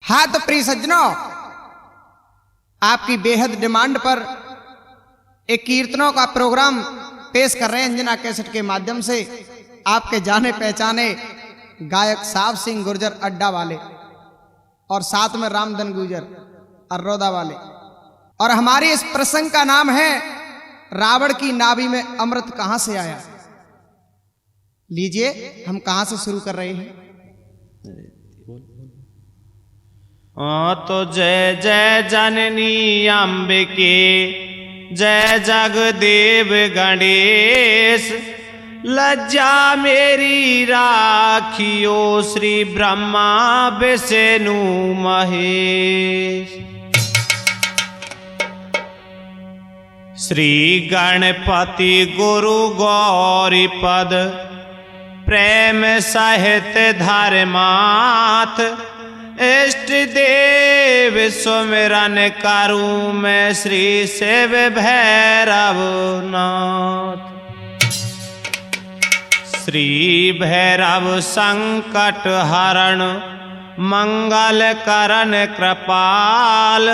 हाँ तो प्रिय सज्जनों, आपकी बेहद डिमांड पर एक कीर्तनों का प्रोग्राम पेश कर रहे हैं अंजना कैसेट के माध्यम से। आपके जाने पहचाने गायक साहब सिंह गुर्जर अड्डा वाले और साथ में रामधन गुर्जर अर्रोदा वाले। और हमारी इस प्रसंग का नाम है रावण की नाभि में अमृत कहां से आया। लीजिए हम कहां से शुरू कर रहे हैं। तो जय जय जननी अंबिके, जय जगदेव गणेश, लज्जा मेरी राखियो श्री ब्रह्मा विष्णु महेश। श्री गणपति गुरु गौरी पद, प्रेम सहित धर्माथ, इष्ट देव सुमिरन करूं मैं श्री शिव भैरव नाथ। श्री भैरव संकट हरण, मंगल करण कृपाल,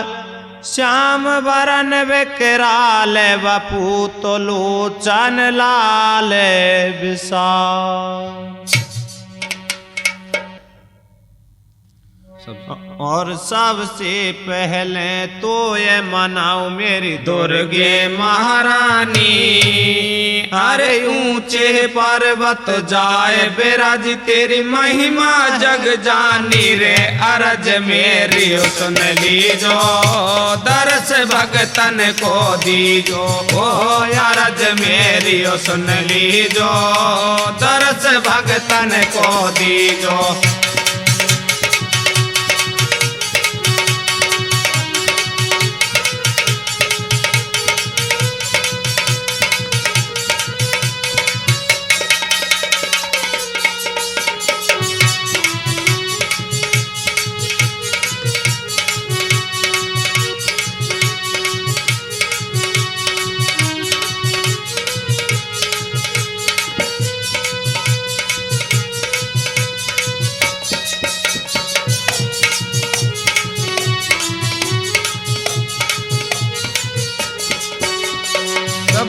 श्याम वरण विकराल, वपूत लोचन लाल विशाल। और सबसे पहले तो ये मनाओ मेरी दुर्गे महारानी। अरे ऊंचे पर्वत जाए बिराज, तेरी महिमा जग जानी रे। अरज मेरी सुन लीजो, दरस भगतन को दीजो। ओ अरज मेरी सुन लीजो, दरस भगतन को दीजो।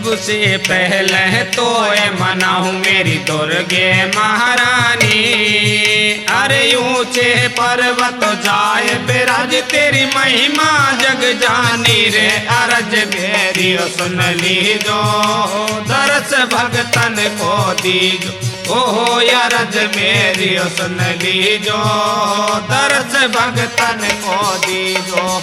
सबसे पहले तो ये मनाऊं मेरी दुर्गे महारानी। अरे ऊंचे पर्वत जाए बिराज, तेरी महिमा जग जानी रे। अरज मेरी सुन लीजो, दरस भगतन को दीजो। ओहो अरज मेरी सुन लीजो, दरस भगतन को दीजो।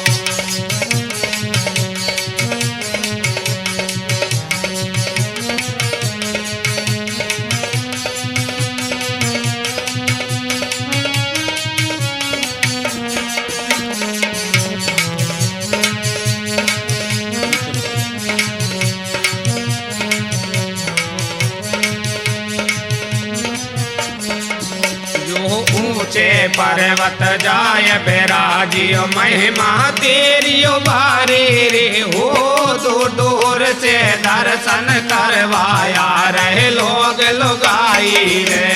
ऊंचे पर्वत जाय बिराजियो, महिमा तेरी भारी रे। हो दूर दूर से दर्शन करवाया रहे लोग लुगाई रे।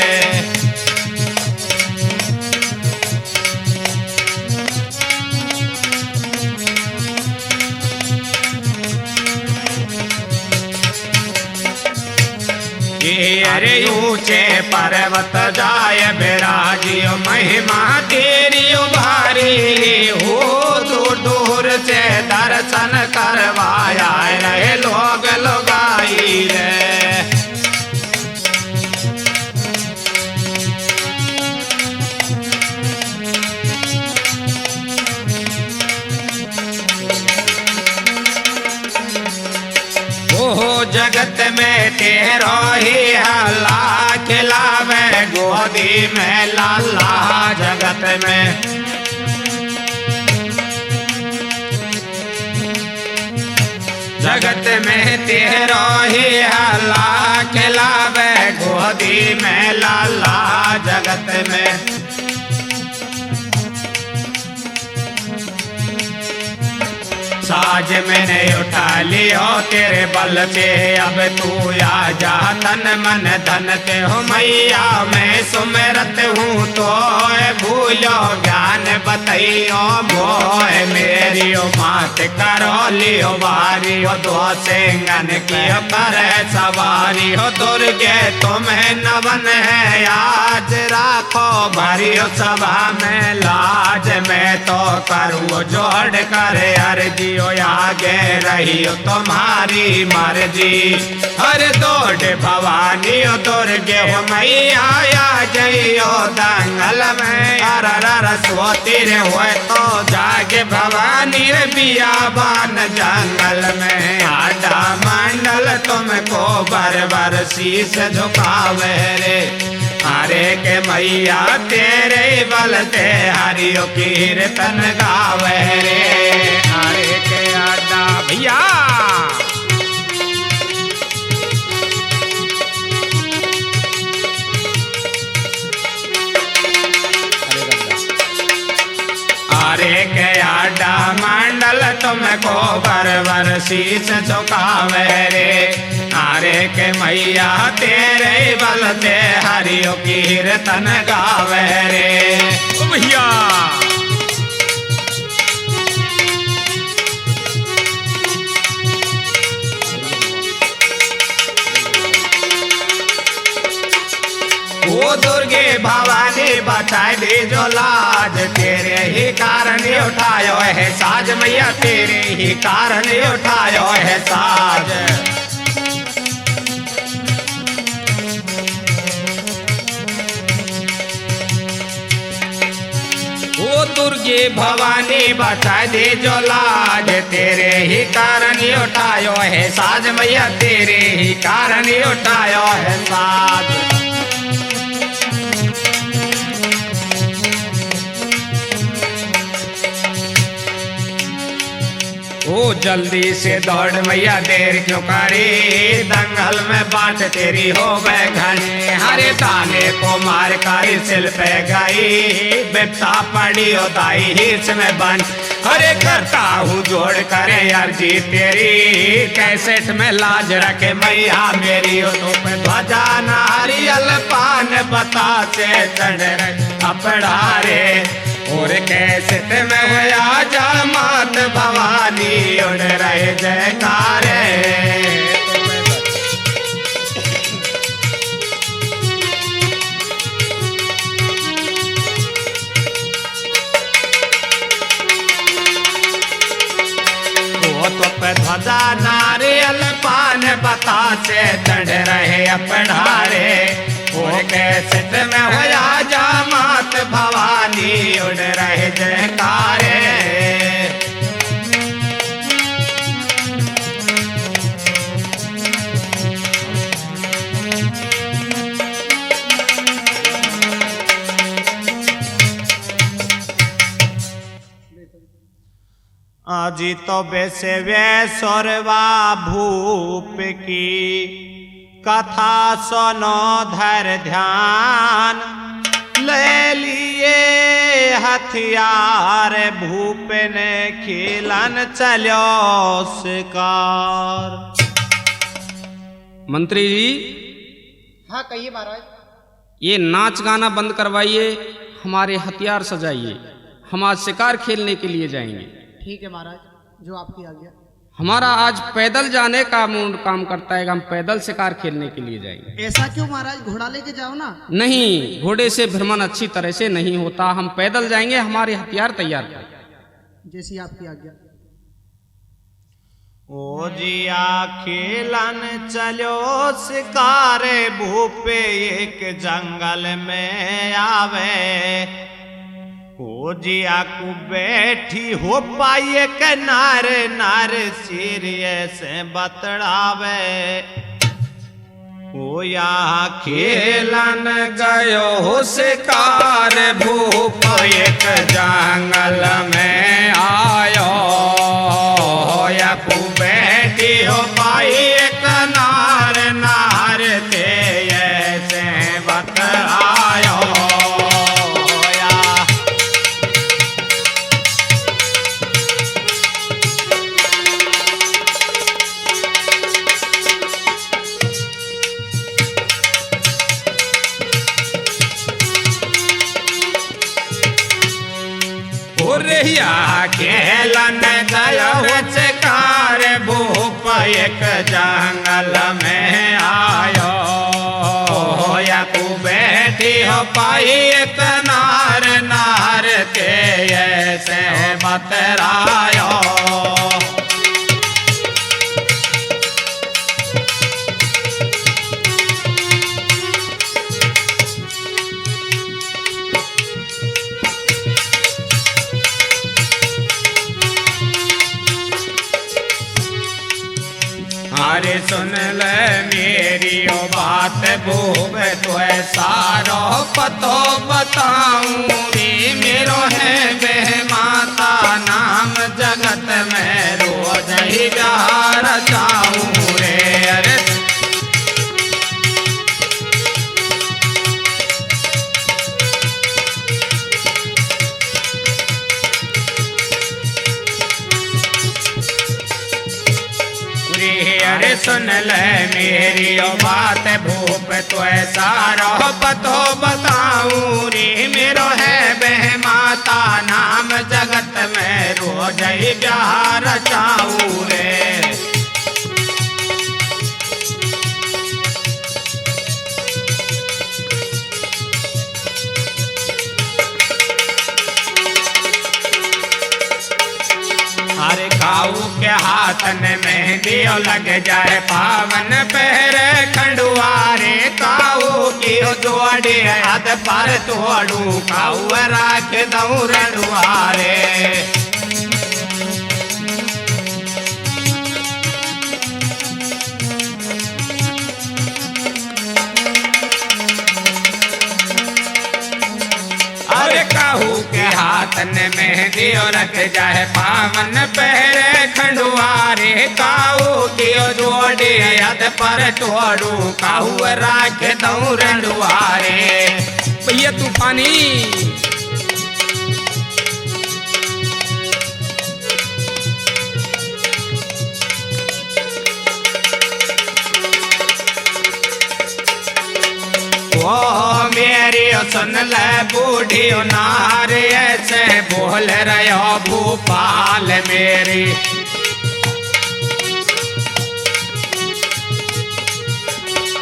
अरे ऊंचे पर्वत जाय बिराजियो, महिमा तेरी भारी। हो दूर दूर से दर्शन करवाया रहे लोग लुगाई रे। जगत में तेरो ही हल्ला, खिलावे गोदी में लाला। जगत में जगत में तेरो ही हल्ला, खिलावे गोदी में लाला। जगत में साज मैंने उठा लियो तेरे बल से, अब तू आ जा तन मन धन ते हो मैया। मैं सुमिरत हूँ तो भूलो ज्ञान बतई ओ मोह मेरी ओ मात करो लियो बारी ओ दो सिंगन की करे सवारी हो दुर्गे तुम्हें नवन है आज राखो भरी सभा में लाज में तो करूँ जोड़ कर अर्जियो आगे रही तुम्हारी मर्जी हर दौड़ भवानी ओ दुर्गे हो मैया आ जइयो दंगल में अर सोती रे हुए तो जागे भवानी रे बियाबान जंगल में आडा मंडल तुमको बर शीश झुकावे रे अरे के मैया तेरे बल ते हरियो कीर्तन गावे रे अरे के आडा भैया अरे के आडा मंडल तुमको बर शीश झुकावे रे अरे के मैया तेरे बल ते हरियो कीर्तन गावे रे भैया ओ दुर्गे भवानी बचाए दे जो लाज तेरे ही कारण उठायो है साज मैया तेरे ही कारण उठायो है साज ओ दुर्गे भवानी बचाए दे जो लाज तेरे ही कारण उठायो है साज मैया तेरे ही कारण उठायो है साज ओ जल्दी से दौड़ मैया देर क्यों करी दंगल में बाट तेरी हो गए घनी हरे दाने को मार कारी सिल पे गई बिपता पड़ी हो दाई हिस्स में बन हरे करता हूँ जोड़ करे अर्जी तेरी कैसेट में लाज रखे मैया मेरी हो तो पे ध्वजा नारियल पान बता से चढ़ अपड़ा रे और कैसे में हुआ जा मात भवानी उड़ रहे जयकारे वो तो पे ध्वजा नारियल पान बता से चढ़ रहे अपढ़ारे और कैसे में होया जा मात भवानी उड़ रहे जयकारे आजी तो बेसे वे सोरवा भूप की कथा सुनो धर ध्यान ले लिए हथियार भूप ने खिलन चलो शिकार मंत्री जी हाँ कहिए महाराज। ये नाच गाना बंद करवाइए हमारे हथियार सजाइए हम आज शिकार खेलने के लिए जाएंगे। ठीक है महाराज जो आपकी आज्ञा। हमारा आज पैदल जाने का मूड काम करता है, हम पैदल शिकार खेलने के लिए जाएंगे। ऐसा क्यों महाराज, घोड़ा लेके जाओ ना। नहीं, घोड़े से भ्रमण अच्छी तरह से नहीं होता, हम पैदल जाएंगे, हमारे हथियार तैयार कर। जैसी आपकी आज्ञा। ओ जिया खेलन चलो शिकारे भूपे एक जंगल में आवे। ओ जिया को बैठी हो पाए के नार नार सिरिये से बतड़ावे। ओ या खेलन गयो हो शिकार भूप एक जंगल में आयो। या को बैठी हो पाई एक नार नार ते ऐसे बतड़ायो। देहिया खेलन गयो शिकार भूप एक जंगल में आयो या तू बैठी हो पाई एक नार नार के ऐसे बतरायो अरे सुन ले मेरी ओ बात भूप तो सारो पतो बताऊं रे मेरो है बह माता नाम जगत में रोज ही प्यार चाहूं रे अरे अरे सुन ले मेरी ओ बात भूप तो सारो पतो बताऊं रे मेरो है बह माता नाम जगत में रोज ही प्यार चाहूं रे अरे काऊ के हाथन मेहंदी लग जाए पावन पहरे खंडुआरे काऊ की जोड़े हाथ पर तोड़ू काऊ राख दऊ रड़ुआरे अरे काहू के हाथन मेहंदी रख जाए पावन पहरे खंडुआरे काऊ की जोड़ी यद पर तोड़ू काहू राख दऊ रंडुआरे भैया तूफानी ओ मेरी सुन ले बूढ़ी नार ऐसे बोल रहे भूपाल मेरी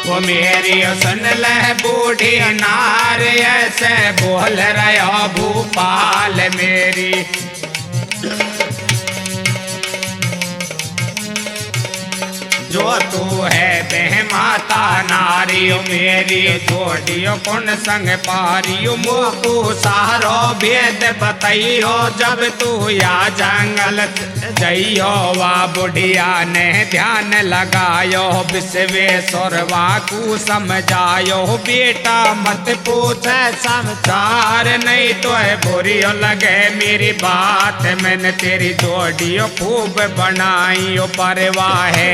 वो मेरी सुन ले बूढ़ी नार ऐसे बोल रहे भूपाल मेरी जो तू है बह माता नारियो मेरी जोड़ियो कौन संग पारियो मोकू सारो भेद बताइयो जब तू या जंगल जइयो वा बुढ़िया ने ध्यान लगायो विश्वेश्वर वाकू समझायो बेटा मत पूछ समाचार नहीं तो है बुरियो लगे मेरी बात मैंने तेरी जोड़ियो खूब बनाइयो परवाह है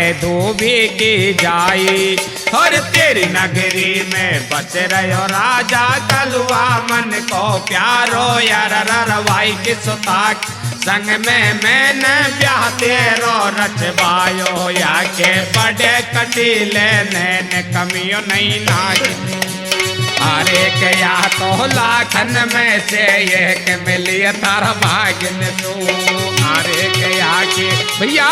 भी की जाई और तेरी नगरी में बच रहो राजा कलुआ मन को प्यारो यार रवाई की सुताक संग में मैंने ब्याह तेरो रचवायो या के बड़े कटीले नैन कमियो नहीं लागे अरे के या तो लाखन में से एक मिलिए तारा भाग्य तू अरे के या के भैया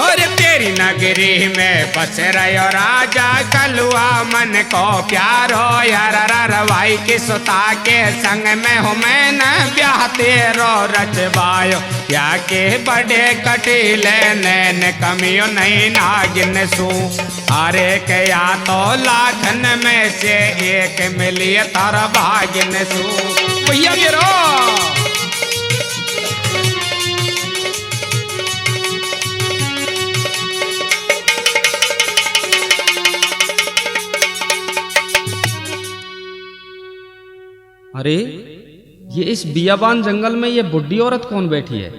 और तेरी नगरी में बस रहो राजा कलुआ मन को प्यार हो यार रवाई की सुता के संग में हो मैं न ब्याह तेरो रचवायो या के बड़े कटीले नैन कमियो नहीं नागिन सू अरे के या तो लाखन में से एक मिलिए तारा भागिन सू भैया गिरो अरे ये इस बियाबान जंगल में ये बुढ़ी औरत कौन बैठी है?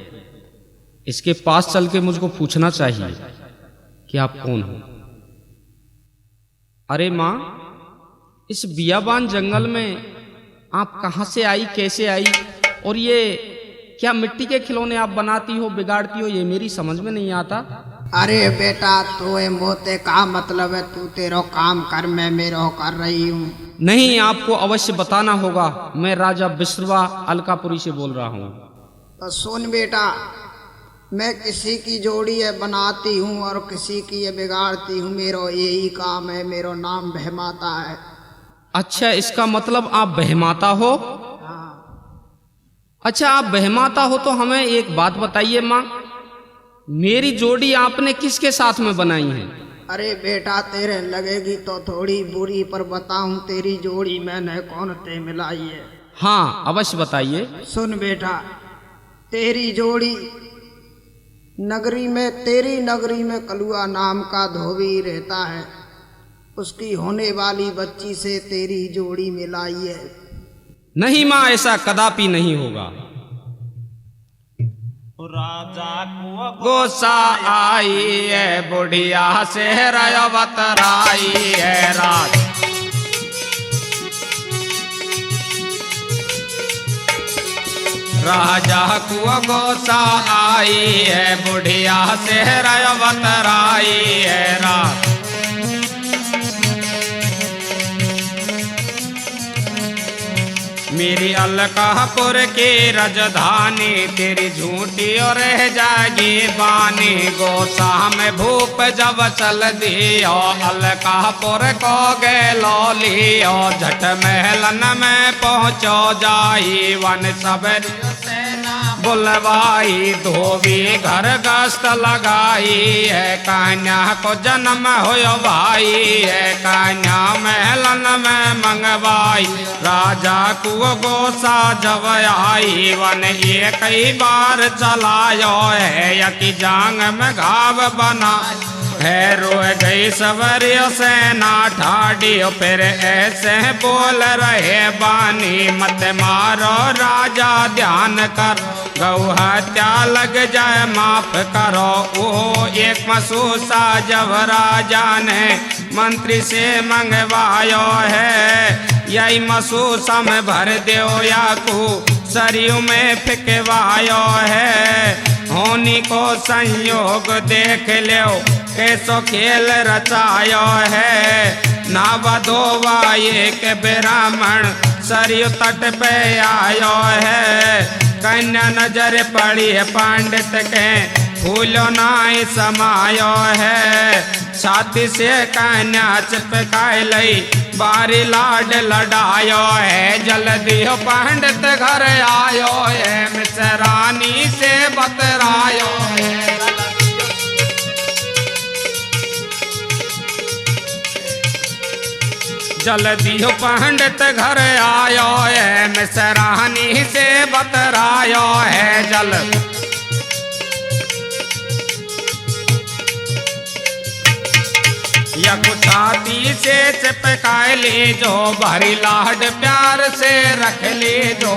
इसके पास चल के मुझको पूछना चाहिए कि आप कौन हो। अरे माँ, इस बियाबान जंगल में आप कहाँ से आई, कैसे आई, और ये क्या मिट्टी के खिलौने आप बनाती हो, बिगाड़ती हो, ये मेरी समझ में नहीं आता। अरे बेटा तू मोते का मतलब है, तू तेरो काम कर, मैं मेरो कर रही हूँ। नहीं, आपको अवश्य बताना होगा। मैं राजा बिश्रवा अलकापुरी से बोल रहा हूँ। तो सुन बेटा, मैं किसी की जोड़ी है बनाती हूँ और किसी की ये बिगाड़ती हूँ, मेरो यही काम है, मेरो नाम बहमाता है। अच्छा, इसका मतलब आप बहमाता हो? अच्छा, आप बहमाता हो तो हमें एक बात बताइए माँ, मेरी जोड़ी आपने किसके साथ में बनाई है? अरे बेटा तेरे लगेगी तो थोड़ी बुरी, पर बताऊं तेरी जोड़ी मैंने कौन ते मिलाई है। हाँ अवश्य बताइए। सुन बेटा, तेरी जोड़ी नगरी में, तेरी नगरी में कलुआ नाम का धोबी रहता है, उसकी होने वाली बच्ची से तेरी जोड़ी मिलाई है। नहीं माँ, ऐसा कदापि नहीं होगा। राजा को गोसा आई है, बुढ़िया से रयवतराई है। राजा को गोसा आई है, बुढ़िया से रयवतराई है। मेरी अलकापुर की राजधानी तेरी झूठी और रह जाएगी बानी। गोसा में भूप जब चल दियो, अलकापुर को गे लो लियो। झट महलन में पहुँचो जाई, वन सब बुलवाई। धोबी घर गश्त लगाई है, कन्या को जन्म हो भाई है। कन्या महलन में मंगवाई, राजा को गोसा जब आई। वन एक कई बार चलायो है, यकी जांग में घाव बना है। रोए गई सवरियों से ना ठाडियो, फिर ऐसे बोल रहे बानी। मत मारो राजा ध्यान कर, गौ हत्या लग जाए माफ करो। वो एक मसूसा जब राजा ने मंत्री से मंगवायो है, यही मसूसा में भर दो या को सरयू में फिकवायो है। होनी को संयोग देख लो, कैसो खेल रचायो है। ना बधोवा एक ब्राह्मण सरयू तट पे आयो है। कन्या नजर पड़ी है पंडित के, फूलो नाई समायो है। छाती से कन्या चिपकाई लई, बारी लाड लडायो है। जल्दी हो पंडित घर आयो है, मिसरानी से बतरायो है। जल्दी हो पंडित घर आयो है, मिसरानी से बतरायो है। जल छाती से चिपकाए ले जो, भारी लाड प्यार से रख ले जो।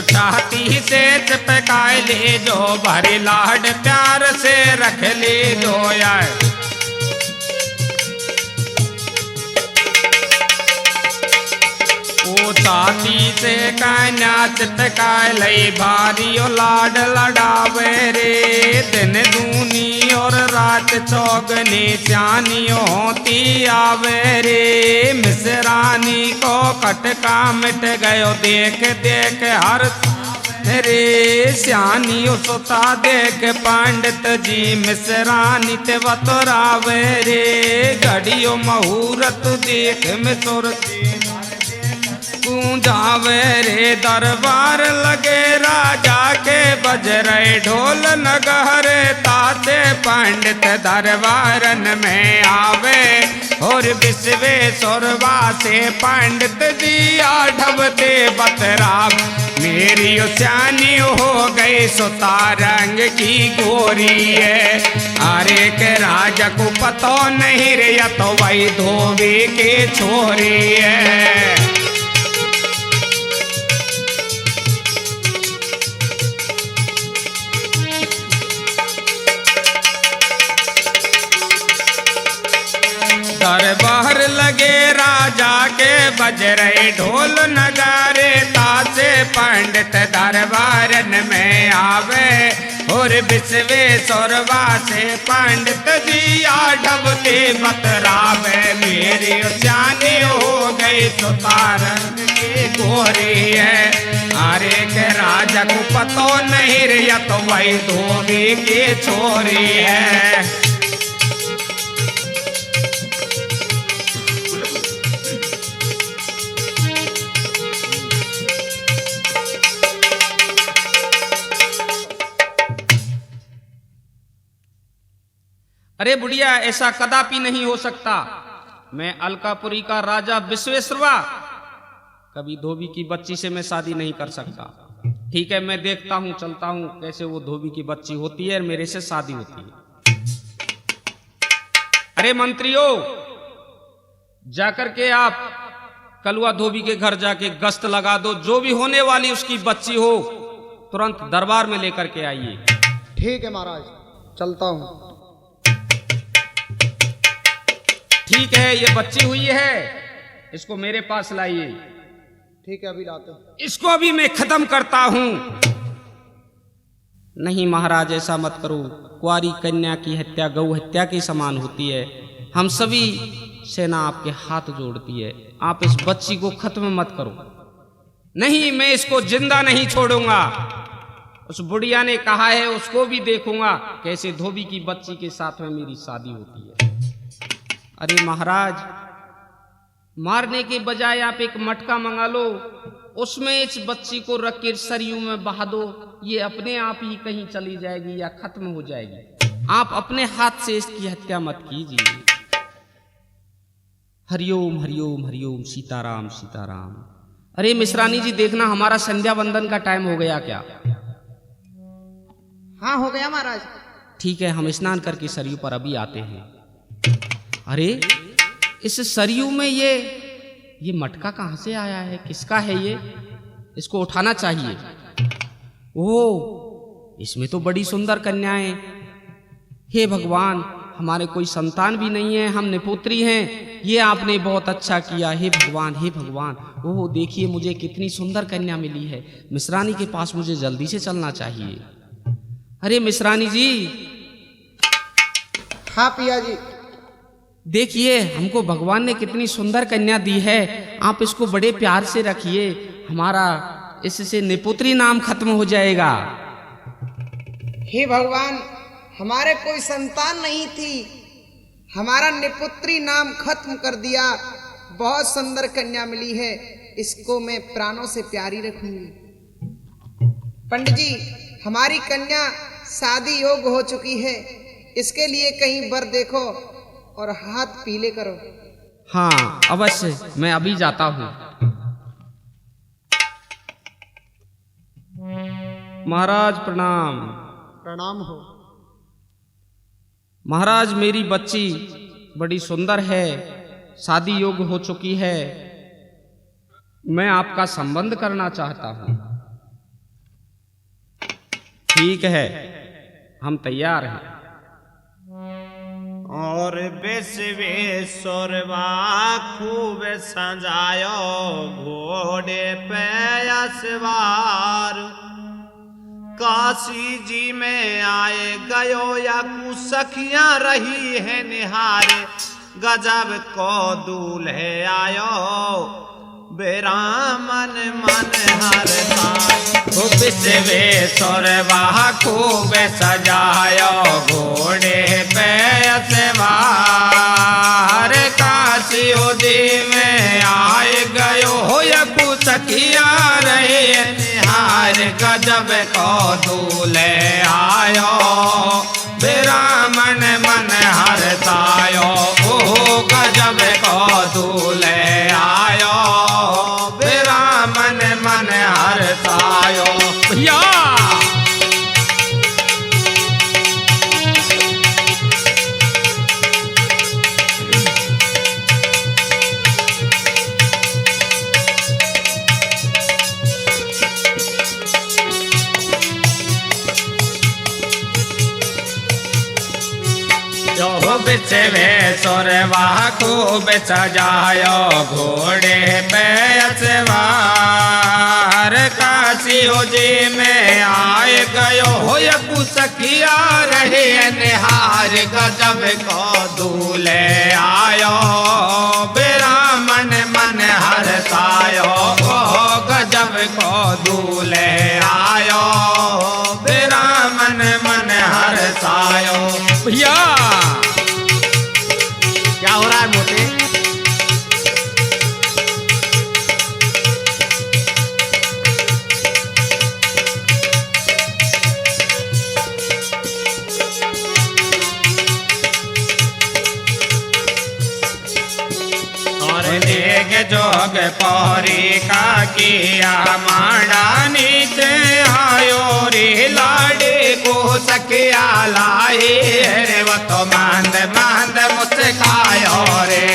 छाती से चिपकाए ले जो, भारी लाड प्यार से रख ले जो। छाती से कन्या चिपकाए लई, भारियो लाड लडावे रे। दिन दूनी और रात चौगनी, चानियो होती आवे रे। मिसरानी को खटका मिट गयो, देख देख हर रे। सियानियो सोता देख पंडित जी, मिसरानी ते बतरावे रे। घड़ियो मुहूर्त देख मिसुर जावे रे। दरबार लगे राजा के, बज रहे ढोल नगहरे ताते। पंडित दरबारन में आवे और विश्वेश्वरवा से पंडित जी आढ़वते बतराव। मेरी स्यानी हो गई सुता रंग की गोरी है। अरे के राजा को पतो नहीं रे, या तो वही धोबी के छोरी है। दरबार लगे राजा के, बज रहे ढोल नगारे तासे पंडित दरबारन में आवे और विश्वेश्वरवा से पंडित जी आढ़ब के बतरावे मेरी जानी हो गई सुतारन की गोरी है अरे के राजा को पतो नहीं रिया तो वही धोबी की छोरी है। अरे बुढ़िया, ऐसा कदापि नहीं हो सकता। मैं अलकापुरी का राजा विश्वेश्वरवा कभी धोबी की बच्ची से मैं शादी नहीं कर सकता। ठीक है, मैं देखता हूं, चलता हूं कैसे वो धोबी की बच्ची होती है और मेरे से शादी होती है। अरे मंत्रियों, जाकर के आप कलुआ धोबी के घर जाके गश्त लगा दो, जो भी होने वाली उसकी बच्ची हो तुरंत दरबार में लेकर के आइए। ठीक है महाराज, चलता हूं। ठीक है, ये बच्ची हुई है, इसको मेरे पास लाइए। ठीक है, अभी लाते हैं। इसको अभी मैं खत्म करता हूं। नहीं महाराज, ऐसा मत करो। कुंवारी कन्या की हत्या गौ हत्या के समान होती है। हम सभी सेना आपके हाथ जोड़ती है, आप इस बच्ची को खत्म मत करो। नहीं, मैं इसको जिंदा नहीं छोड़ूंगा। उस बुढ़िया ने कहा है, उसको भी देखूंगा कैसे धोबी की बच्ची के साथ में मेरी शादी होती है। अरे महाराज, मारने के बजाय आप एक मटका मंगा लो, उसमें इस बच्ची को रख कर सरयू में बहा दो, ये अपने आप ही कहीं चली जाएगी या खत्म हो जाएगी। आप अपने हाथ से इसकी हत्या मत कीजिए। हरिओम हरिओम हरिओम, सीताराम सीताराम। अरे मिश्रानी जी, देखना हमारा संध्या वंदन का टाइम हो गया क्या? हाँ, हो गया महाराज। ठीक है, हम स्नान करके सरयू पर अभी आते हैं। अरे इस सरयू में ये मटका कहां से आया है? किसका है ये? इसको उठाना चाहिए। ओह, इसमें तो बड़ी सुंदर कन्याएं। हे भगवान, हमारे कोई संतान भी नहीं है, हम निपुत्री हैं। ये आपने बहुत अच्छा किया। हे भगवान, हे भगवान। ओह देखिए, मुझे कितनी सुंदर कन्या मिली है। मिश्रानी के पास मुझे जल्दी से चलना चाहिए। अरे मिश्रानी जी। हाँ पिया जी। देखिए, हमको भगवान ने कितनी सुंदर कन्या दी है। आप इसको बड़े प्यार से रखिए, हमारा इससे निपुत्री नाम खत्म हो जाएगा। हे भगवान, हमारे कोई संतान नहीं थी, हमारा निपुत्री नाम खत्म कर दिया। बहुत सुंदर कन्या मिली है, इसको मैं प्राणों से प्यारी रखूंगी। पंडित जी, हमारी कन्या शादी योग्य हो चुकी है, इसके लिए कहीं वर देखो और हाथ पीले करो। हाँ अवश्य, मैं अभी जाता हूँ। महाराज प्रणाम। प्रणाम हो। महाराज, मेरी बच्ची बड़ी सुंदर है, शादी योग्य हो चुकी है। मैं आपका संबंध करना चाहता हूँ। ठीक है, हम तैयार हैं। और विश्वेश्वरवा खूब सजायो घोड़े पे सवार। काशी जी में आए गयो या कुसखियां रही है निहारे। गजब को दूल्हे आयो बेरामन मन हरता। विश्वेश्वरवा खूब सजायो घोड़े पे सवार। काशी जी में आए गयो हो या कुसखिया रहे निहार। गजब को दूल्हे आयो बेरामन मन हरतायो। ओहो गजब को दूल्हे आयो बेरामन मन हरतायो। भैया बिछवे सोरवा खूब सजायो घोड़े पे अचवार काशियो जी में आए गयो हो सखिया रहे निहार गजब को दूल्हे आयो ब्राह्मण मन हरसायो ओ गजब को दूल्हे आयो ब्राह्मण मन हरसायो। भैया क्या हो रहा है मोटे? जोग पौरी का किया मांडा नीचे आयो रे लाडे को सकिया लाए रे वो तो मांद मांद मुस्कायो रे।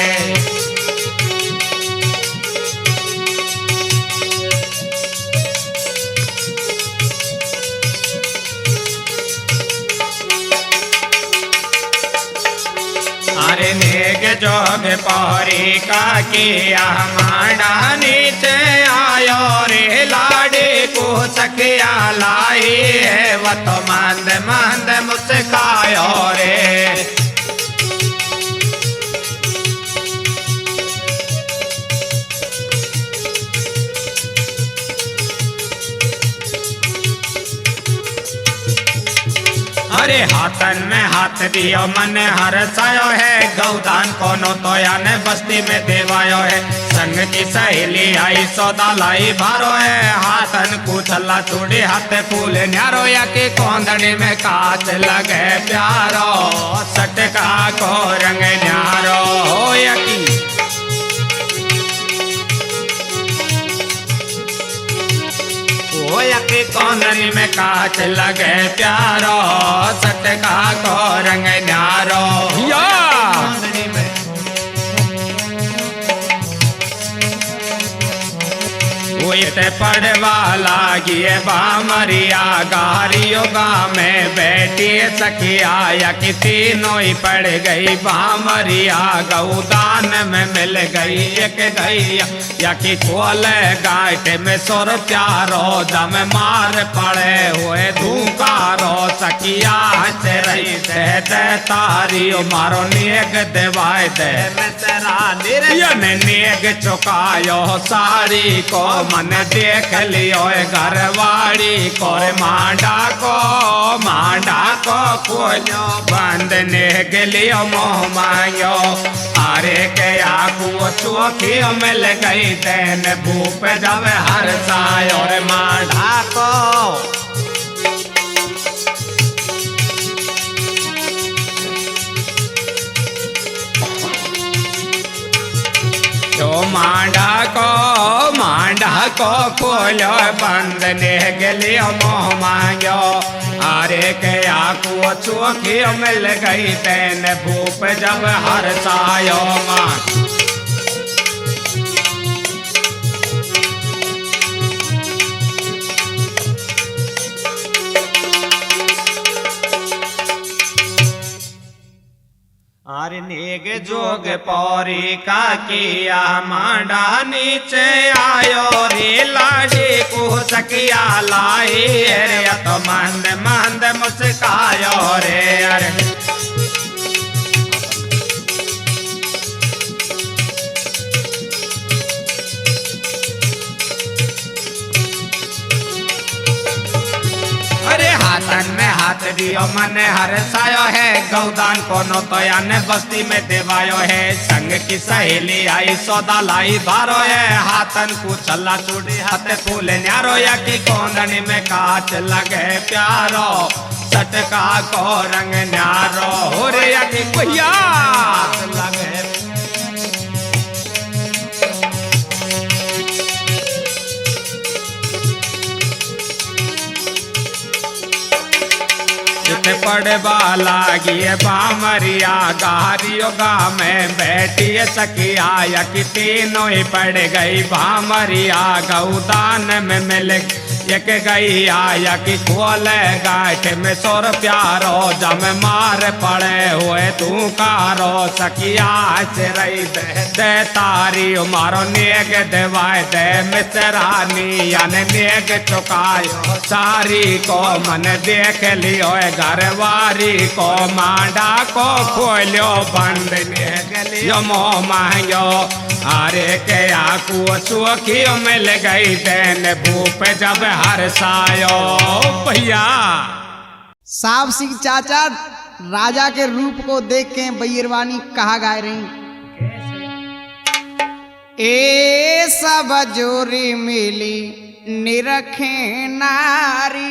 अरे नेग जोग पौरी का किया मांडा नीचे आयो रे लाडे को सकिया लाई है वो तो मंद मंद मुस्कायो रे। अरे हाथन में हाथ दियो मन हरसायो है गौदान कोनो तो याने बस्ती में देवायो है संग की सहेली आई सौदा लाई भारो है हाथन कुछला चूड़ी हाथ फूल न्यारो या के कोंदड़ी में कांच लगे प्यारो सटका को रंग न्यारो हो यकी के कोंदरी में कांच लगे प्यारो सटका को रंग न्यारो। ते पढ़वा लागिए बामरिया गारियो गा में बैठी सखिया या कि तीनों ही पड़ गई बामरिया गौदान में मिल गई एक गैया या कि खोल गाट में सुर प्यारो दम मार पड़े हुए धूकारो सखिया से रही दे तारियो मारो नेग देवाय दे नेग चुकायो साड़ी को मन देख लियो घरवाड़ी को मांडा को खोलो बंद नेग लियो मोह मांगो अरे के आकू चौकी मिल गई देन भूप जब हर साय और मांडा को मांडा को खोलो बंद नेग लियो मोह मांगो अरे के आकू चौकी मिल गई तेन भूप जब हर सायो मां। अरे नेग जोग पौरी का किया मांडा नीचे आयो रे लाडी को सकिया लाई रे तो मंद मंद मुस्कायो रे। अरे अरे हाथन में हाथ दियो मन हर सायो है गौदान कोनो तो याने बस्ती में देवायो है संग की सहेली आई सौदा लाई भारो है हाथन कुछला चूड़ी हाथ फूल न्यारो या की कोंदनी में कांच लगे प्यारो सटका को रंग न्यारो हो रे या की भैया लगे पड़वा लागिए बामरिया गारियो गा में बैठिए सखिया या कि तीनों ही पड़ गई बामरिया गौदान में मिल एक गैया या कि खोले गाठ में सोर प्यारो जम मार पड़े हुए तू कारो सकिया से रही दे तारी मारो नेग देवाय दे मिसरानी यानी नेग चुकायो सारी को मन देख लियो घरवारी को मांडा को खोलियो बंद नेग लियो मोह मांगो अरे के आकू सुखियो मिल गई देन भूप जब हरसायो भैया। साहब सिंह चाचा राजा के रूप को देख के बैरवानी कहा गाय रही, ए सब जोरी मिली निरखे नारी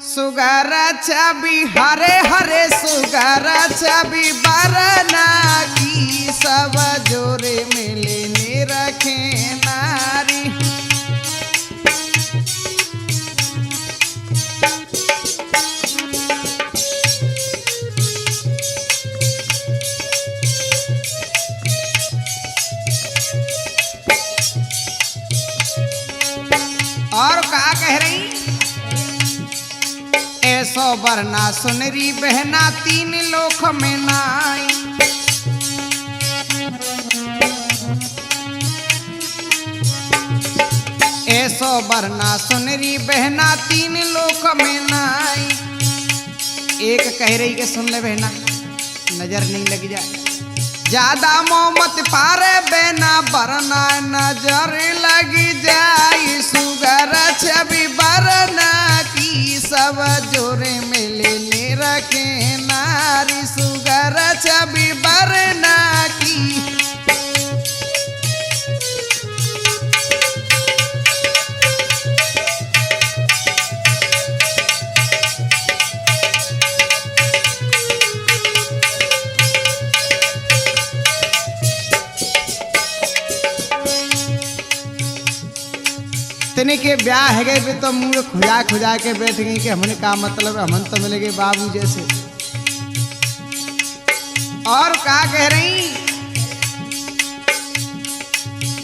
सुगर छवि हरे हरे सुगर छवि बरना की सब जोरे मिली निरखे नारी। और क्या कह रही, ऐसो वरना सुनरी बहना तीन लोक में नाई, ऐसो वरना सुनरी बहना तीन लोक में नाई। एक कह रही के सुन ले बहना नजर नहीं लग जाए, ज्यादा मोहम्मत पारे बेना बरना नजर लग जाई सुगर छवि बरना की सब जोरे मिले रखे नारी सुगर छवि बरना की। तने के ब्याह है गए तो मुंह खुजा खुजा के बैठ गई कि हमने का मतलब हमन तो मिले गए बाबू जैसे। और क्या कह रही,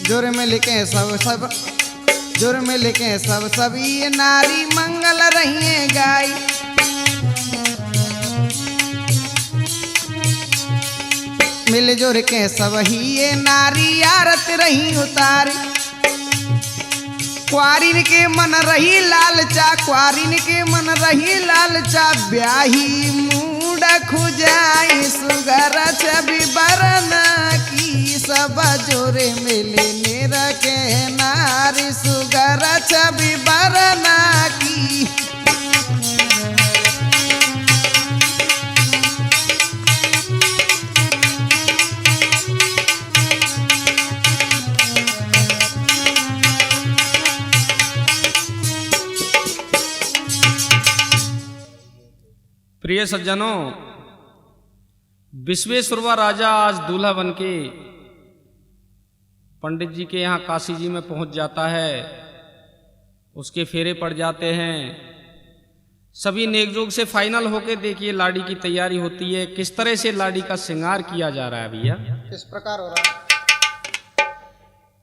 जोर में लिखे सब सब जोर में लिखे सब सब ये नारी मंगल रही गाई, मिल जोर के सब ही ये नारी आरत रही उतारी। क्वारिन के मन रही लालचा क्वारिन के मन रही लालचा ब्याही मूड खुजाई सुगर छवि बरना की सब जोरे मिले रखे नारी सुगर छवि बरना की। प्रिय सज्जनों, विश्वेश्वरवा राजा आज दूल्हा बनके पंडित जी के यहाँ काशी जी में पहुंच जाता है, उसके फेरे पड़ जाते हैं। सभी नेकजोग से फाइनल होके देखिए लाड़ी की तैयारी होती है। किस तरह से लाड़ी का श्रृंगार किया जा रहा है भैया, किस प्रकार हो रहा है।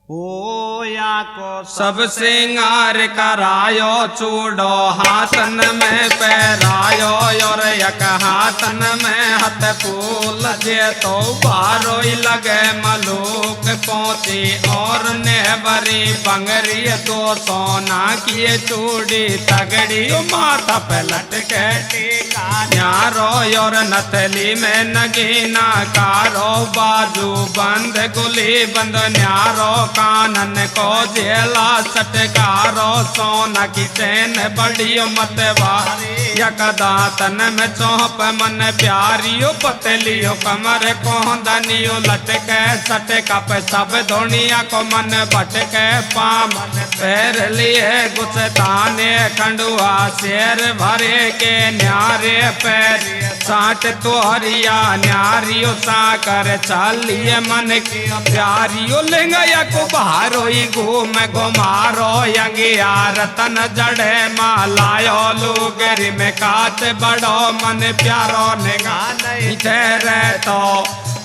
होया को सब सिंगार करायो चूड़ो हाथन में पैरायो और एक हाथन में हथ फूल जे तो बारोई लगे मलूक पहुंची और नेबरी बंगरी दो सोना की चूड़ी तगड़ी माथा पे लटके टीका न्यारो और नथली में नगीना कारो बाजू बंद गुली बंद न्यारो कानन को जेला सटकारो सोना की चैन बड़ी मतवारी यकदा तन में चौप मन प्यारियो पतलियो कमर को दनियो लटके सटका पे सब धोनिया को मन भटके पाम पैर लिए गुस्ताने खंडुआ शेर भरे के न्यारे पैर साठ तोहरिया न्यारियो साकर चालिए मन की प्यारियो लेंगा को बाहरो ही घूम घुमारो यंगिया रतन जड़े मालायो लूगरी में काट बड़ो मन प्यारो निगाह नहीं ठहरे तो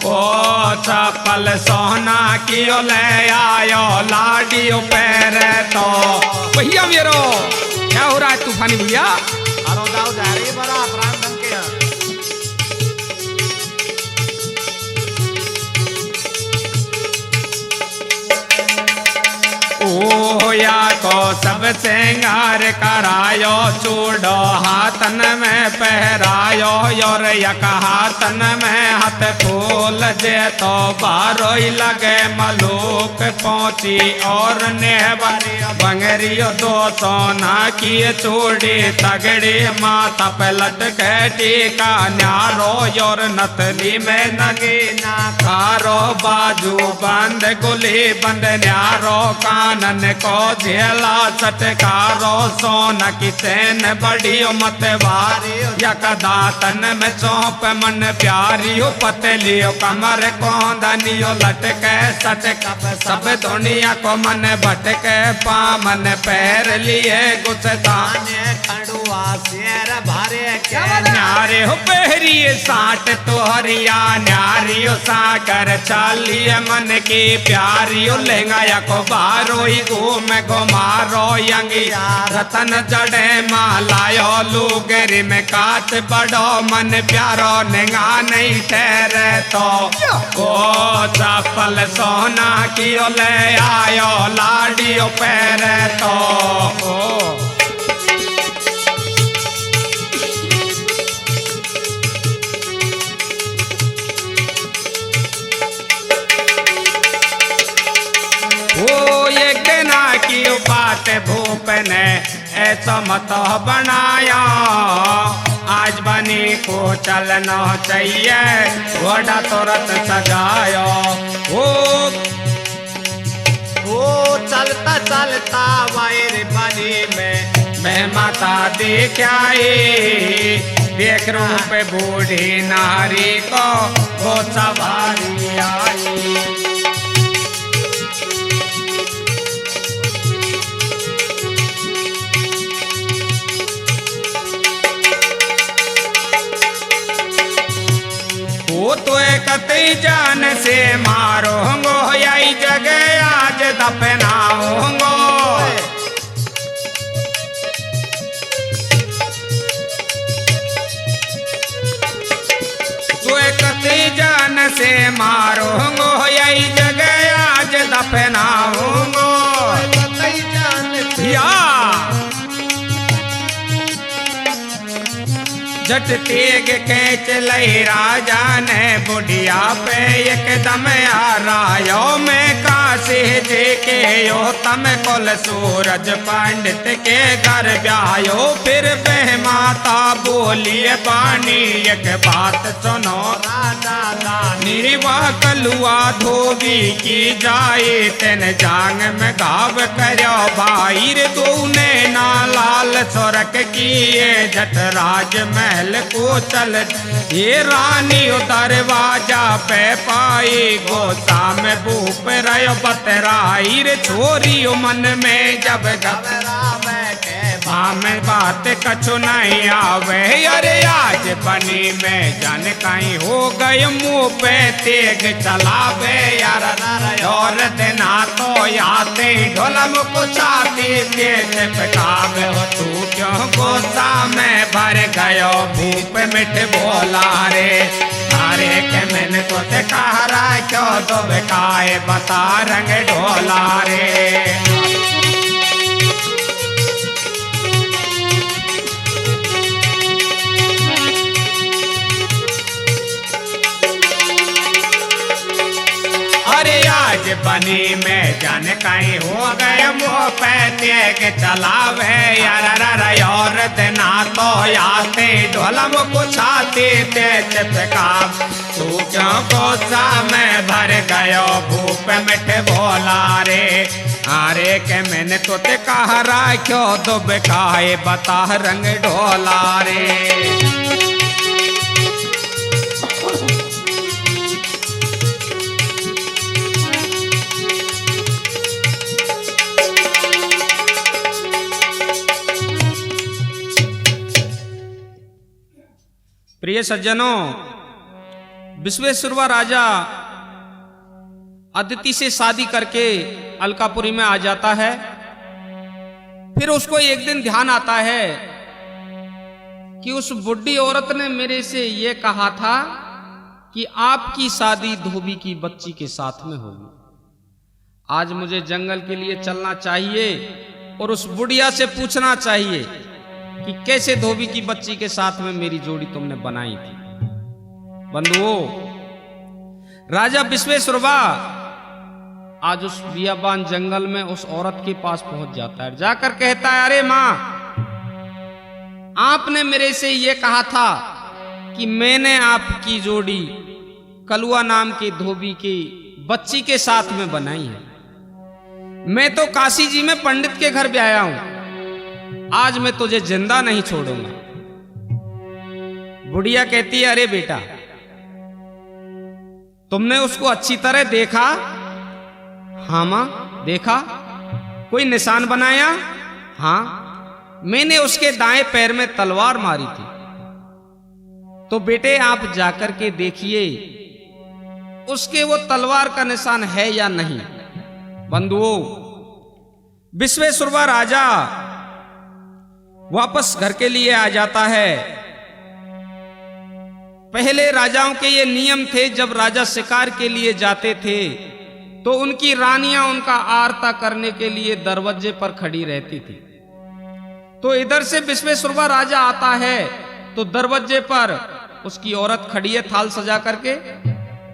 ओ चपल सोना कियो ले आयो लाडियो पैर तो भैया मेरो क्या हो रहा है तूफानी भैया? अरो जाओ जा रही बड़ा प्राण धन के ओया को सब श्रृंगार करायो, चूड़ो हाथन में पहरायो, और यक हाथन में हाथ फूल जे तो बारोई लगे मलूक पहुंची, और नेहबारी बंगरियो दो सोना की चूड़ी तगड़ी, माथा पे लटके टीका न्यारो, और नथली में नगीना खारो, बाजू बंद गुली बंद न्यारो, कानन को झेला चटकारो, सोना की चैन बड़ियो मत वारी, यक दातन में चौप मन प्यारियो, पतलियो कमर को धनियो लटके सटका, सब दुनिया को मन भटके, पामन पैर लिए गुस्ताने खड़ुआ शेर भरे के, न्यारे हो पहरिए साठ तोहरिया, न्यारियो साकर चालिए मन की प्यारियो, लेंगा को बारोई घूम घुमारो, यंगी रतन जड़े मालायो, लूगरी में काट बड़ो मन प्यारो, नेगा नहीं ठहरे तो को चपल सोना की ले आयो, लाडियो पैरे तो बात भूप ने ऐसा मत बनाया, आज बनी को चलना चाहिए, घोड़ा तुरंत सजायो, ओ चलता चलता वायर बनी में मैं माता देख आई, देख रूप बूढ़ी नारी को वो सवारी आई, तो कतई जान से मारूंगो, यही जगह आज दफनाऊंगो, तो कतई जान से मारूंगो, यही जगह आज दफनाऊंगो, या झट तेग खेच लई राजा ने, बुढ़िया पे एकदम आरायो, मैं काशी जी के यो तम कुल सूरज पंडित के घर ब्यायो, फिर बह माता बोलिए बानी एक बात सुनो, निर्वा कलुआ धोबी की जाए, तेन जांग में घाव करो भाई, तूने ना लाल सुरख किए, झट राज में को चल, ये रानी दरवाजा पे पाई, गोसा में भूप रहो बतराई, रे छोरी मन में जब घबरावे, में बात कछु नहीं आवे, अरे आज बनी में जन कहीं हो गए, मुँह पे तेग चलावे, यार और देना तो याते ढोलम कुचाती तेज पकावे, हो तू क्यों गोसा में भर गयो, भूप मिठ बोला रे, अरे के मैंने तो ते कहा रहा क्यों तो बेकाए, बता रंग ढोला रे, आज बनी में जन कहीं हो गए, मुँह पे तेग चलावे, यार और देना तो याते ढोलम कुछाती तेज पकाव, तू क्यों गोसा में भर गयो, भूप मिठ बोला रे, अरे के मैंने तो ते कहा रहा क्यों तो बेकाए, बता रंग ढोला रे, प्रिय सज्जनों, विश्वेश्वरवा राजा अदिति से शादी करके अलकापुरी में आ जाता है। फिर उसको एक दिन ध्यान आता है कि उस बुढ़ी औरत ने मेरे से यह कहा था कि आपकी शादी धोबी की बच्ची के साथ में होगी। आज मुझे जंगल के लिए चलना चाहिए और उस बुढ़िया से पूछना चाहिए कि कैसे धोबी की बच्ची के साथ में मेरी जोड़ी तुमने बनाई थी। बंधुओं, राजा विश्वेश्वरवा आज उस बियाबान जंगल में उस औरत के पास पहुंच जाता है, जाकर कहता है, अरे मां, आपने मेरे से यह कहा था कि मैंने आपकी जोड़ी कलुआ नाम के धोबी की बच्ची के साथ में बनाई है। मैं तो काशी जी में पंडित के घर भी आया हूं, आज मैं तुझे जिंदा नहीं छोड़ूंगा। बुढ़िया कहती है, अरे बेटा, तुमने उसको अच्छी तरह देखा? हाँ मां, देखा। कोई निशान बनाया? हाँ, मैंने उसके दाएं पैर में तलवार मारी थी। तो बेटे आप जाकर के देखिए उसके वो तलवार का निशान है या नहीं। बंधुओं, विश्वेश्वरवा राजा वापस घर के लिए आ जाता है। पहले राजाओं के ये नियम थे, जब राजा शिकार के लिए जाते थे तो उनकी रानियां उनका आरता करने के लिए दरवाजे पर खड़ी रहती थी। तो इधर से विश्वेश्वरवा राजा आता है तो दरवाजे पर उसकी औरत खड़ी है थाल सजा करके।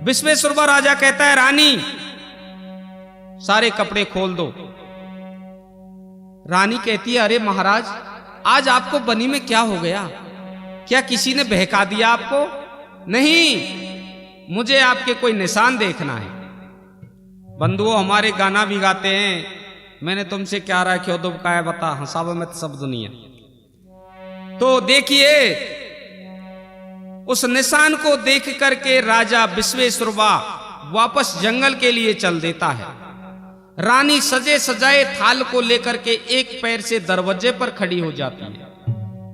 विश्वेश्वरवा राजा कहता है, रानी सारे कपड़े खोल दो। रानी कहती है, अरे महाराज, आज आपको बनी में क्या हो गया? क्या किसी ने बहका दिया आपको? नहीं, मुझे आपके कोई निशान देखना है। बंधुओं, हमारे गाना भी गाते हैं, मैंने तुमसे क्या रखो दुबकाया बता, हंसावे में सब दुनिया। तो देखिए, उस निशान को देख करके राजा विश्वेश्वरवा वापस जंगल के लिए चल देता है। रानी सजे सजाए थाल को लेकर के एक पैर से दरवाजे पर खड़ी हो जाती है।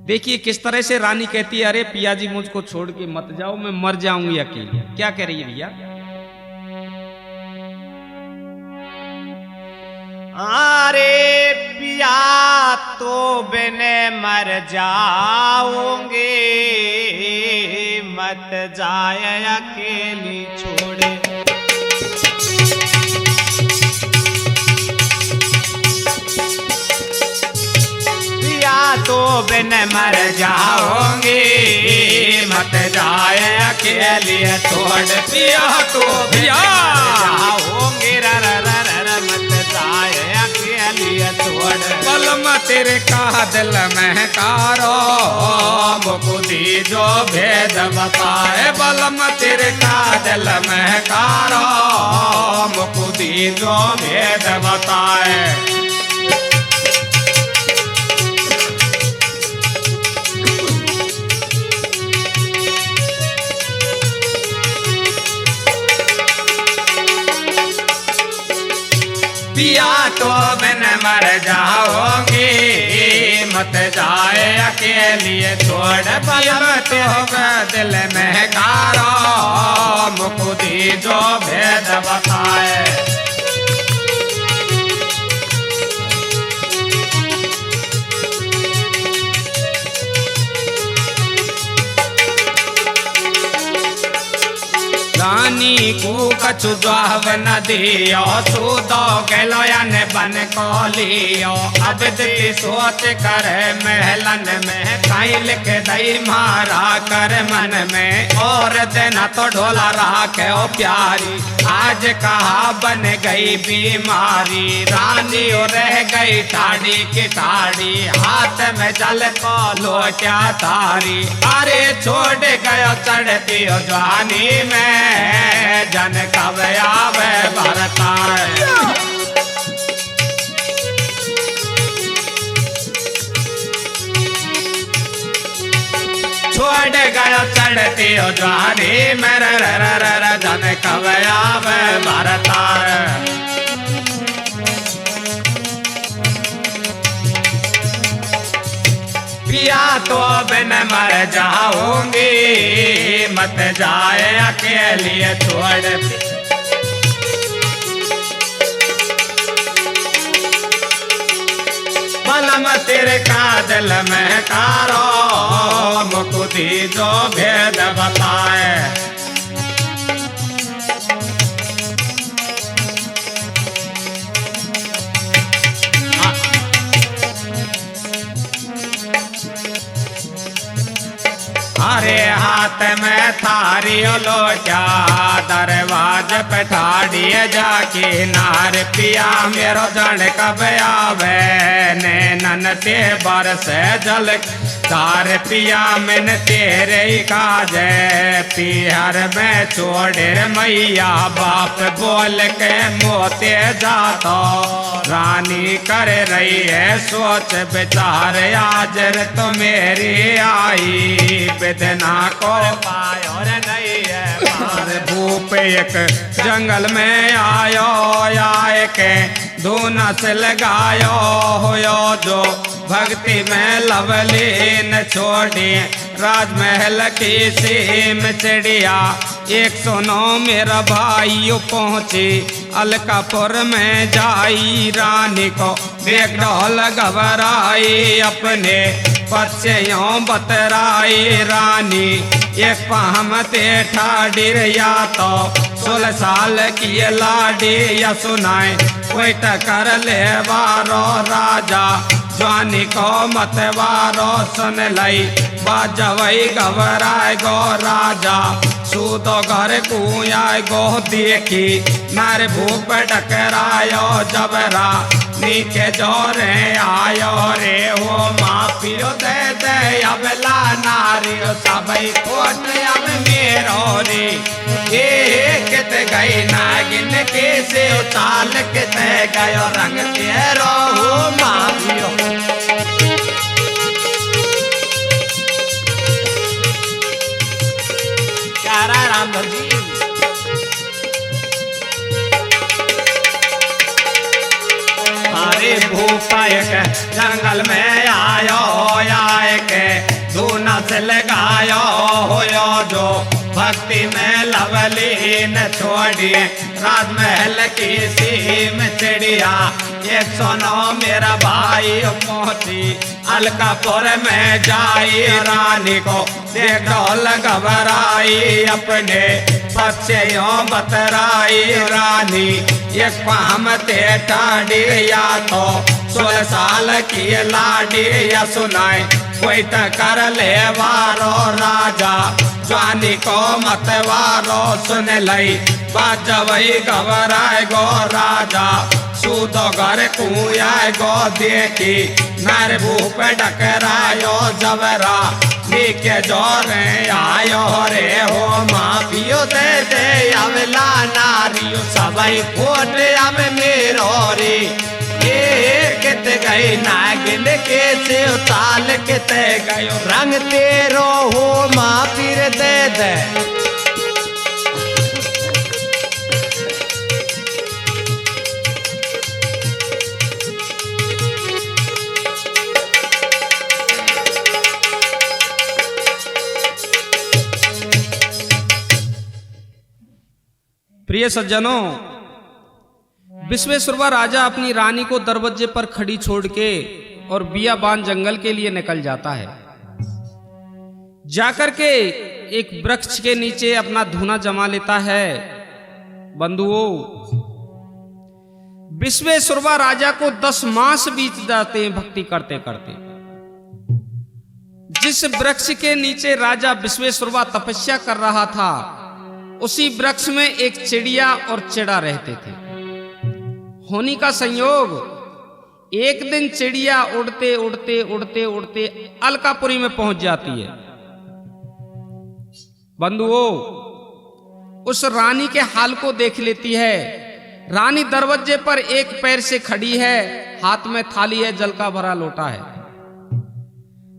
देखिए किस तरह से रानी कहती है, अरे पिया जी, मुझको छोड़ के मत जाओ, मैं मर जाऊंगी अकेली। क्या कह रही है भैया? अरे पिया तो बिने मर जाऊंगी, मत जाए अकेली छोड़े। पिया तो बिन मर जाऊंगी, मत जाए अकेली छोड़। पिया तो भैया जाऊंगी, मत जाए अकेली छोड़। बलम तेरे का दिल में कारो, मुकुदी जो भेद बताए। बलम तेरे का दिल में कारो, मुकुदी जो भेद बताए। पिया तो बिन मर जाओगी, मत जाए अकेली छोड़। बलम तो दिल में कारो, मुकुदी जो भेद बताए। रानी को कछु द्वाव न दियो, सूदो गेलो ने बन को लियो। अब दिल सोच कर महलन में, काई लिख दई मारा कर मन में। और दिन तो ढोला राखे ओ प्यारी, आज कहा बन गई बीमारी। रानी रह गई ठाड़ी की ठाड़ी, हाथ में जल को लोटा तारी। अरे छोड़ गयो चढ़ती जवानी में, जन कब आवे भरता। छोड़ गयो चढ़ती जवानी में, जन कब आवे भरता। पिया तो बिन मर जाऊंगी, मत जाए अकेली छोड़। बलम तेरे काजल में कारो मुकुदी जो भेद बताए। अरे हाथ में थारी लोटा दरवाज पे ठाड़िए जाके नार पिया मेरो जन कब आवे नैनन ते बरस जल तार पिया मैंने तेरे ही काजे पिहर में छोड़े मैया बाप बोल के मोते जातो रानी कर रही है सोच विचार आज तो मेरी आई बिदना को पायो रे नहीं है पार भूप एक जंगल में आयो आए के धून से लगायो होयो जो भक्ति में लवलीन छोड़ी राजमहल की सीम चिड़िया 109 मेरा भाई पहुंची अलकापुर में जाई रानी को देख ढोल घबराई अपने बच्चों बतराई रानी एक पहमते ठाडी या तो 16 साल की लाडी या सुनाए कोई टकर ले वारो राजा जवानी को मतवारो सुन लई बाजवई घबराए गो राजा सूदो घर कुया गो देखी नारे भूप टकरायो जबरा नीचे जोरे आयो रे हो माफियो दे दे अबला नारियो सबई कोट अब मेरो रे कित गई नागिन के से उताल कित गयो रंग तेरो हो माफियो। प्यारा राम जी अरे भूपा एक जंगल में आयो आए के धून से लगायो होयो जो भक्ति में लवलीन छोड़िए राजमहल की सीम चिड़िया 109 मेरा भाई पहुंची अलकापुर में जाई रानी को देख ढोल घबराई अपने बच्चों बतराई रानी एक पामते ठाडी या तो 16 साल की लाडी या सुनाए कोई टकर ले वारो राजा जवानी को मतवारो सुन लई बाजवई घबराए गो राजा सूदो घर कुया गो देखी नर भूप डकरायो जबरा नीके जोरे आयो रे हो माफियो दे दे अवला नारियो सबई कोट अब मेरो रे कित गई नागिन के से उताल कित गयो रंग तेरो हो माँ पीर दे दे। प्रिय सज्जनों, विश्वेश्वरवा राजा अपनी रानी को दरवाजे पर खड़ी छोड़ के और बियाबान जंगल के लिए निकल जाता है। जाकर के एक वृक्ष के नीचे अपना धूना जमा लेता है। बंधुओं, विश्वेश्वरवा राजा को 10 मास बीत जाते हैं भक्ति करते करते। जिस वृक्ष के नीचे राजा विश्वेश्वरवा तपस्या कर रहा था उसी वृक्ष में एक चिड़िया और चिड़ा रहते थे। होनी का संयोग, एक दिन चिड़िया उड़ते उड़ते उड़ते उड़ते अलकापुरी में पहुंच जाती है। बंधुओं, उस रानी के हाल को देख लेती है। रानी दरवाजे पर एक पैर से खड़ी है, हाथ में थाली है, जल का भरा लोटा है।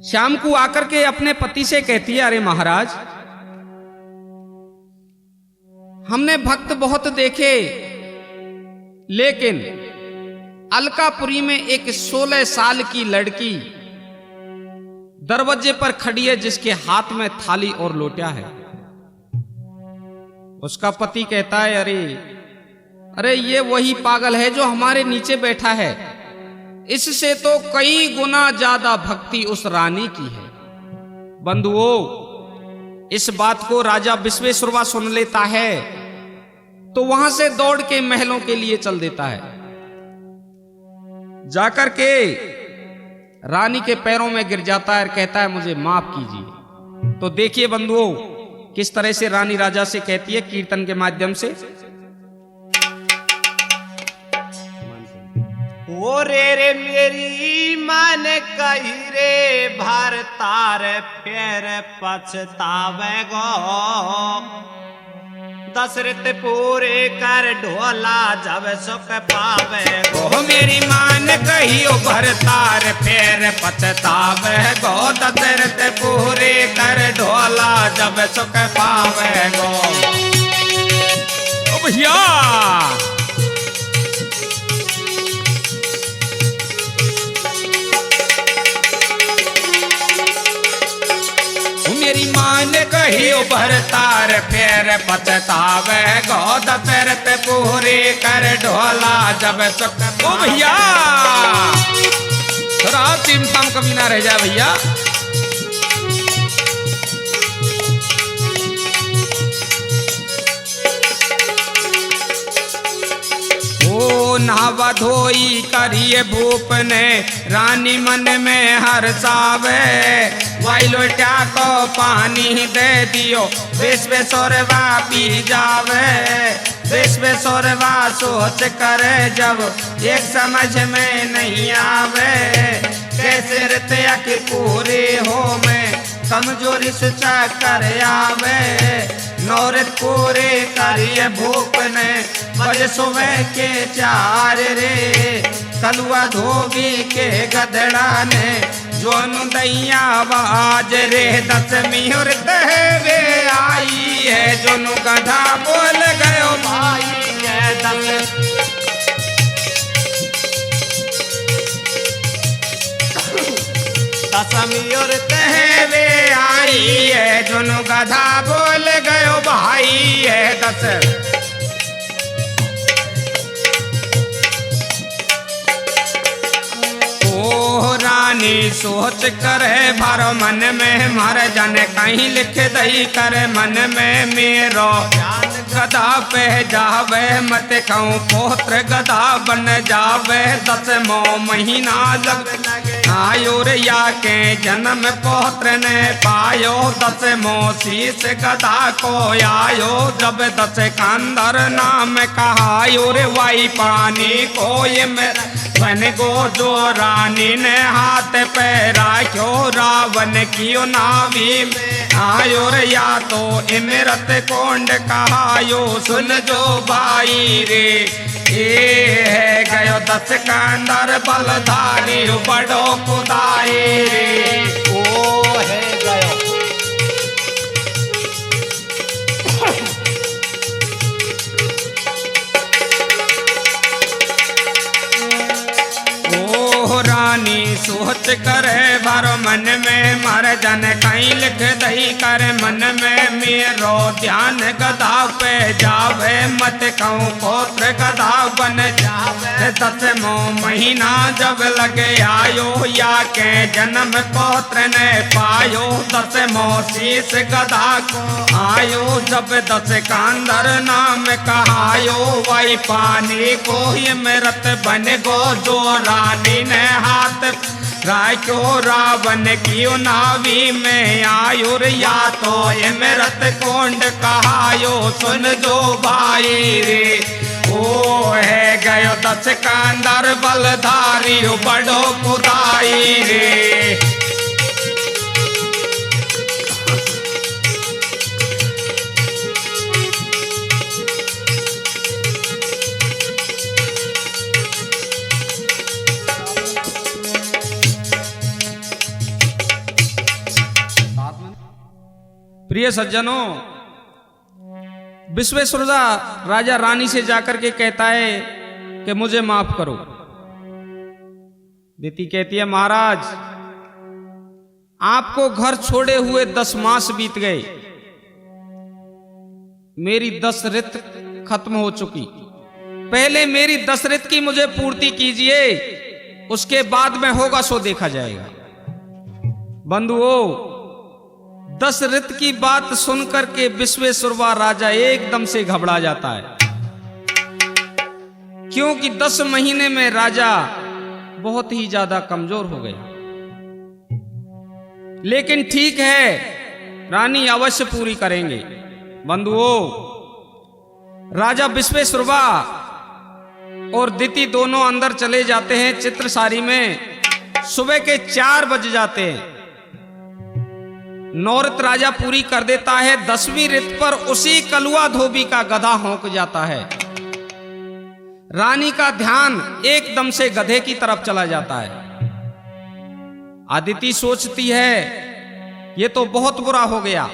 शाम को आकर के अपने पति से कहती है, अरे महाराज, हमने भक्त बहुत देखे, लेकिन अलकापुरी में एक 16 साल की लड़की दरवाजे पर खड़ी है जिसके हाथ में थाली और लोटा है। उसका पति कहता है, अरे ये वही पागल है जो हमारे नीचे बैठा है। इससे तो कई गुना ज्यादा भक्ति उस रानी की है। बंधुओं, इस बात को राजा विश्वेश्वरवा सुन लेता है तो वहां से दौड़ के महलों के लिए चल देता है। जाकर के रानी के पैरों में गिर जाता है और कहता है मुझे माफ कीजिए। तो देखिए बंधुओं, किस तरह से रानी राजा से कहती है कीर्तन के माध्यम से। ओ रे मेरी मन कही रे भरतार फिर पछतावे गो, दशरथ पूरे कर ढोला जब सुख पावे गो। मेरी मान कहियो भरतार फिर पछतावे गो, दशरथ पूरे कर ढोला जब सुख पावे गो। ओ भैया मेरी मान कहियो भरतार फिर पछतावे गो, दशरथ पूरे कर ढोला जब सुख। ओ भैया थोड़ा टीम काम कभी ना रह जाए भैया। नहावा धोई करिए भूप ने रानी मन में हर्षावे, वाइलोटा को पानी दे दियो विश्वेश्वरवा पी जावे। विश्वेश्वरवा सोच करे जब एक समझ में नहीं आवे, कैसे रतिया के पूरे हो में कमजोरी से कर आवे। नौरत पूरे करिए भूप ने बजे सुबह के 4 रे, कलुआ धोबी के गदड़ा ने जोनु दैया बाज रे। 10वीं उर्द वे आई है जोनु गधा बोल गयो भाई है। 10वीं उर्द वे आई है जोनु गधा बोल गयो भाई है। 10 रानी सोच करे भर मन में मर जाने कहीं लिख दई करे मन में मेरो गधा पे जावे मत कहूँ पोत्र गधा बन जावे। 10वां महीना लग आयो रे या के जन्म पोत्र ने पायो। 10वां शीश गधा को आयो जब 10 कांदर नाम कहायो रे। वाई पानी को ये मेरा बन गो जो रानी ने हाथ पे राख्यो रावण कियो नावी में आयो रे। या तो इमरत कोंड कहायो सुन जो भाई रे। ए है गयो 10 कांदर बलधारी बड़ो खुदाई रे। ओ है गयो रानी सोच करे भर मन में मर जन कहीं लिख दही कर मन में मेरो ध्यान गधा पे जावे मत कहूँ पोत्र गधा बन जावे। 10वां महीना जब लगे आयो या के जन्म पोत्र ने पायो। 10वां शीश गधा को आयो जब 10 कांदर नाम कहायो। वाई पानी को ये मृत बन गो जो रानी ने हाथ राख्यो रावण कियो नावी में आयो रे। या तो ये मृत कोंड कहायो सुन जो भाई रे। ओ है गयो 10 कांदर बलधारी बड़ो खुदाई रे। प्रिय सज्जनों, विश्वेश्वर राजा रानी से जाकर के कहता है कि मुझे माफ करो। दीति कहती है महाराज आपको घर छोड़े हुए 10 मास बीत गए, मेरी 10 ऋत खत्म हो चुकी, पहले मेरी 10 ऋत की मुझे पूर्ति कीजिए, उसके बाद में होगा सो देखा जाएगा। बंधुओं, दशरथ की बात सुनकर के विश्वेश्वरवा राजा एकदम से घबरा जाता है, क्योंकि 10 महीने में राजा बहुत ही ज्यादा कमजोर हो गया। लेकिन ठीक है, रानी अवश्य पूरी करेंगे। बंधुओं, राजा विश्वेश्वरवा और दिति दोनों अंदर चले जाते हैं चित्रसारी में। सुबह के 4 बज जाते हैं। नौरत राजा पूरी कर देता है। 10वीं रित पर उसी कलुआ धोबी का गधा हौंक जाता है। रानी का ध्यान एकदम से गधे की तरफ चला जाता है। अदिति सोचती है ये तो बहुत बुरा हो गया,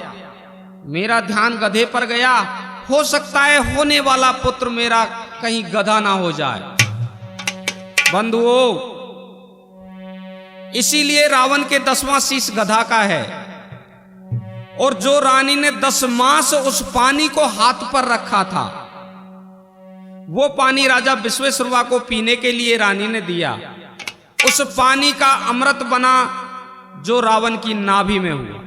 मेरा ध्यान गधे पर गया, हो सकता है होने वाला पुत्र मेरा कहीं गधा ना हो जाए। बंधुओं, इसीलिए रावण के 10वां शीश गधा का है। और जो रानी ने 10 मास उस पानी को हाथ पर रखा था, वो पानी राजा विश्वेश्वरवा को पीने के लिए रानी ने दिया। उस पानी का अमृत बना जो रावण की नाभि में हुआ।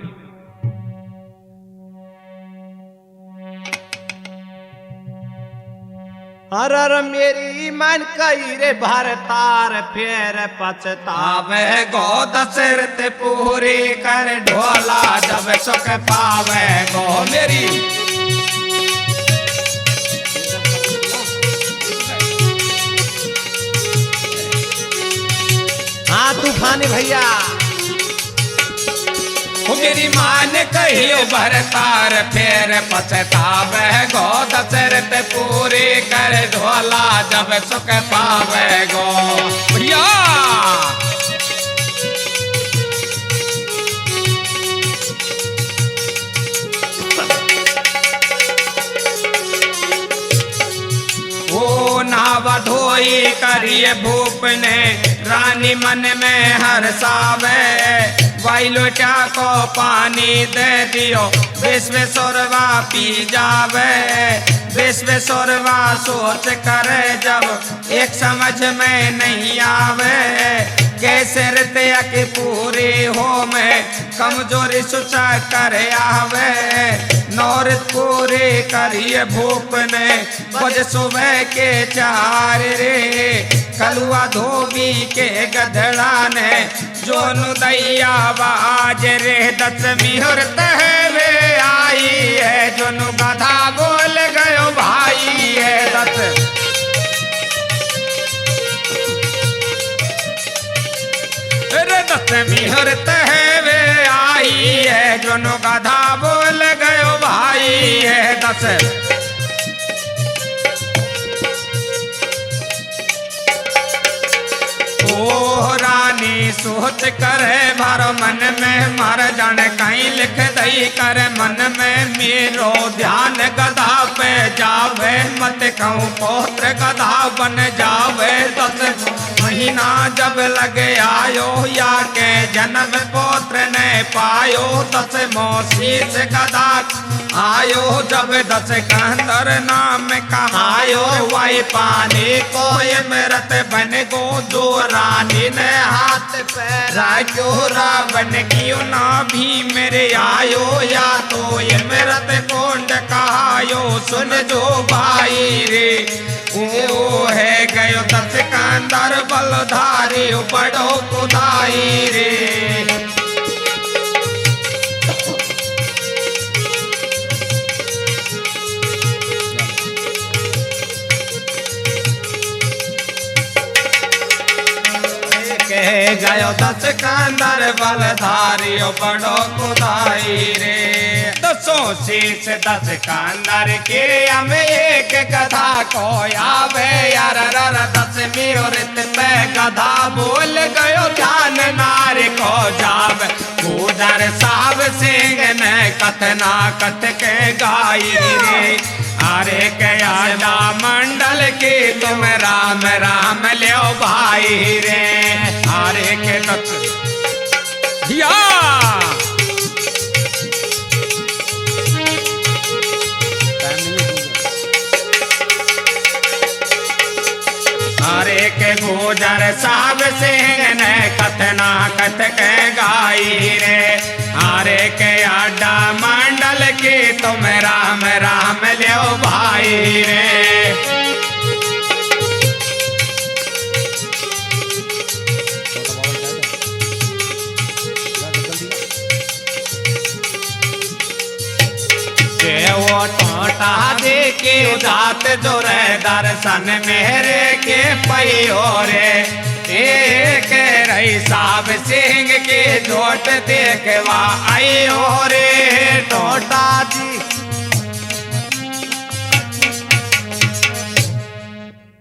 हर मेरी मन कई रे भरतार फिर पछतावे गो। दशरथ पूरी कर ढोला जब सुख पावे गो। मेरी हाँ तूफान भैया, मेरी मान कहियो भरतार फिर पछतावे गो। दशरथ पूरी कर ढोला जब सुख पावे गो। भैया ओ नावा धोई करिए भूप ने रानी मन में हर्षावे। वाई लोटा को पानी दे दियो विश्वेश्वरवा पी जावे। विश्वेश्वरवा सोच करे जब एक समझ में नहीं आवे। कैसे रितया की पूरी हो में कमजोरी सुचा कर आवे। नौरत पूरी करिए भूप ने बज सुबह के 4 रे। कलुआ धोबी के गधड़ा ने जो दैया बाज रे। 10वीं हुरत है वे आई है जो गधा बोल गयो भाई है। 10वीं हुरत है वे आई है जो गधा बोल गयो भाई है। 10 ओ रानी सोच करे भर मन में मर जान कहीं लिख दई कर मन में मेरो ध्यान गधा पे जावे। मत कहूँ पौत्र गधा बन जावे। 10 महीना जब लगे आयो या के जन्म पौत्र ने पायो। 10 शीश गधा आयो जब 10 कंदर नाम कहायो। वाई पानी को अमृत बन गो जो रानी ने हाथ पे राखो। रावण क्यों ना भी मेरे आयो या तो अमृत कुंड कहायो। सुन जो भाई रे ओ है गयो 10 कंदर बलधारी बड़ो खुदाई रे। गयो 10 कंदर बलधारी बड़ो खुदाई रे। 10 शीश 10 कंदर के हम एक गधा को आवे। यार 10वीं हुरत पे गधा बोल गयो ध्यान नार को जावे। उधर साहब सिंह ने कथना कथ के गाई रे। अरे कया मंडल की तुम राम राम लो भाई रे। अरे के भैया अरे के गो गुजर साहब सिंह ने कथना कथ के गाई रे हारे के अड्डा मंडल की तुम राम राम लो भाई रे। वो टोटा दे के उदात जो रे दर्शन मेरे के पैयो रे एक रही साहब सिंह के जोट देखवा आयो रे